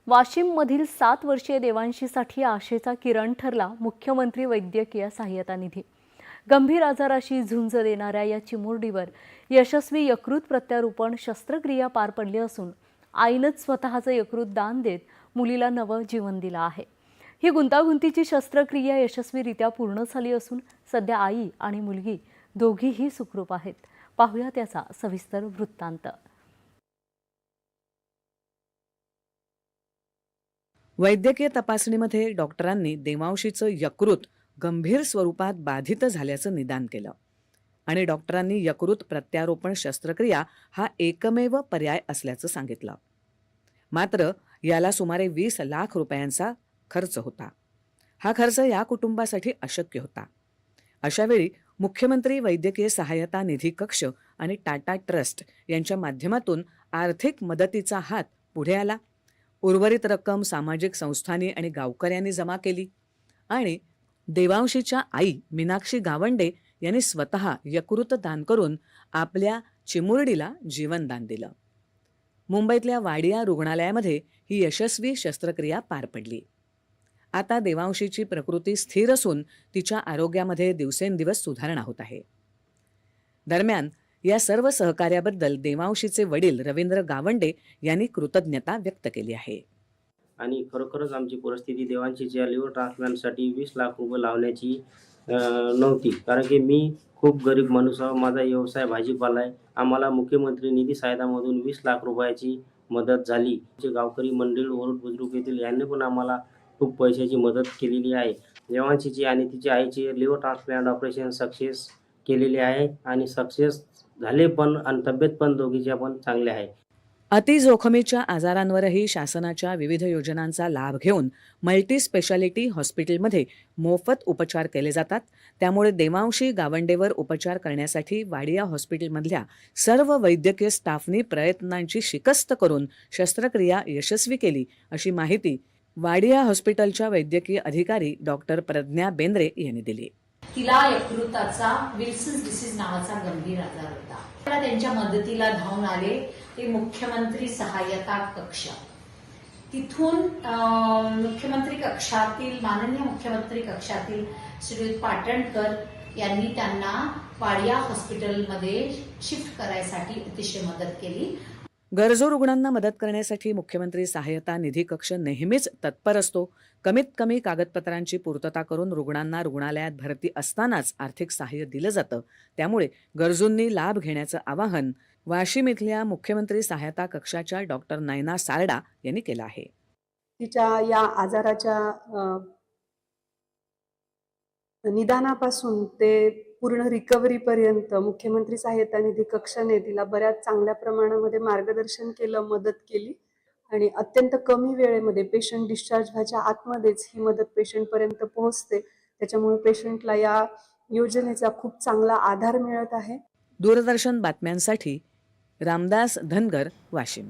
वाशिममधील 7 वर्षीय देवांशीसाठी आशेचा किरण ठरला मुख्यमंत्री वैद्यकीय सहाय्यता निधी। गंभीर आजाराशी झुंज देणाऱ्या या चिमुरडीवर यशस्वी यकृत प्रत्यारोपण शस्त्रक्रिया पार पडली असून आईनंच स्वतःचं यकृत दान देत मुलीला नवं जीवन दिलं आहे। ही गुंतागुंतीची शस्त्रक्रिया यशस्वीरित्या पूर्ण झाली असून सध्या आई आणि मुलगी दोघीही सुखरूप आहेत। पाहूया त्याचा सविस्तर वृत्तांत। वैद्यकीय तपासणीमध्ये डॉक्टरांनी देवांशीचं यकृत गंभीर स्वरूपात बाधित झाल्याचं निदान केलं आणि डॉक्टरांनी यकृत प्रत्यारोपण शस्त्रक्रिया हा एकमेव पर्याय असल्याचं सांगितलं। मात्र याला सुमारे 20 लाख रुपयांचा खर्च होता। हा खर्च या कुटुंबासाठी अशक्य होता। अशावेळी मुख्यमंत्री वैद्यकीय सहाय्यता निधी कक्ष आणि टाटा ट्रस्ट यांच्या माध्यमातून आर्थिक मदतीचा हात पुढे आला। उर्वरित रक्कम सामाजिक संस्थांनी आणि गावकऱ्यांनी जमा केली आणि देवांशीच्या आई मीनाक्षी गावंडे यांनी स्वतः यकृत दान करून आपल्या चिमुरडीला जीवनदान दिलं। मुंबईतल्या वाडिया रुग्णालयामध्ये ही यशस्वी शस्त्रक्रिया पार पडली। आता देवांशीची प्रकृती स्थिर असून तिच्या आरोग्यामध्ये दिवसेंदिवस सुधारणा होत आहे। दरम्यान या सर्व सहकार्याबद्दल देवांशीचे वडील रवींद्र गावंडे यांनी कृतज्ञता व्यक्त केली आहे। आणि खरोखरच आमची परिस्थिती देवांशीच्या लिव्हर ट्रान्सप्लांटसाठी 20 लाख रुपये लावण्याची नव्हती, कारण की मी खूप गरीब माणूस आहे। माझा व्यवसाय भाजीपाला आहे। आम्हाला मुख्यमंत्री निधी सहाय्यतामधून 20 लाख रुपयाची मदत झाली। जे गावकरी मंडळ वरुड बुद्रुक येथील यांनी पण आम्हाला खूप पैशाची मदत केलेली आहे। देवांशीची आणि तिच्या आईचे लिव्हर ट्रान्सप्लांट ऑपरेशन सक्सेस केलेले आहे आणि सक्सेस झाले पण आणि तब्येत पण दोघीच्या पण चांगल्या आहे। अतिजोखमीच्या आजारांवरही शासनाच्या विविध योजनांचा लाभ घेऊन मल्टी स्पेशालिटी हॉस्पिटलमध्ये मोफत उपचार केले जातात। त्यामुळे देवांशी गावंडेवर उपचार करण्यासाठी वाडिया हॉस्पिटलमधल्या सर्व वैद्यकीय स्टाफनी प्रयत्नांची शिकस्त करून शस्त्रक्रिया यशस्वी केली, अशी माहिती वाडिया हॉस्पिटलच्या वैद्यकीय अधिकारी डॉक्टर प्रज्ञा बेंद्रे यांनी दिली। तिला यकृताचा विल्सन्स डिसीज नावाचा गंभीर आजार होता। त्यांच्या मदतीला धावून आले ते मुख्यमंत्री सहाय्यता कक्ष। तिथून मुख्यमंत्री कक्षातील माननीय मुख्यमंत्री कक्षातील श्रीयुत पाटणकर यांनी त्यांना वाडिया हॉस्पिटलमध्ये शिफ्ट करायसाठी अतिशय मदत केली। गरजू रुग्णांना मदत करण्यासाठी मुख्यमंत्री सहाय्यता निधी कक्ष नेहमीच तत्पर असतो। कमीत कमी कागदपत्रांची पूर्तता करून रुग्णांना रुग्णालयात भरती असतानाच आर्थिक सहाय्य दिलं जातं। त्यामुळे गरजूंनी लाभ घेण्याचं आवाहन वाशिम इथल्या मुख्यमंत्री सहाय्यता कक्षाच्या डॉक्टर नयना सारडा यांनी केलं आहे। तिच्या या आजाराच्या निदानापासून ते पूर्ण रिकव्हरी पर्यंत मुख्यमंत्री सहाय्यता निधी कक्षाने तिला बऱ्याच चांगल्या प्रमाणामध्ये मार्गदर्शन केलं, मदत केली आणि अत्यंत कमी वेळेमध्ये पेशंट डिस्चार्ज व्हायच्या आतमध्येच ही मदत पेशंटपर्यंत पोहोचते। त्याच्यामुळे पेशंटला या योजनेचा खूप चांगला आधार मिळत आहे। दूरदर्शन बातम्यांसाठी रामदास धनगर, वाशिम।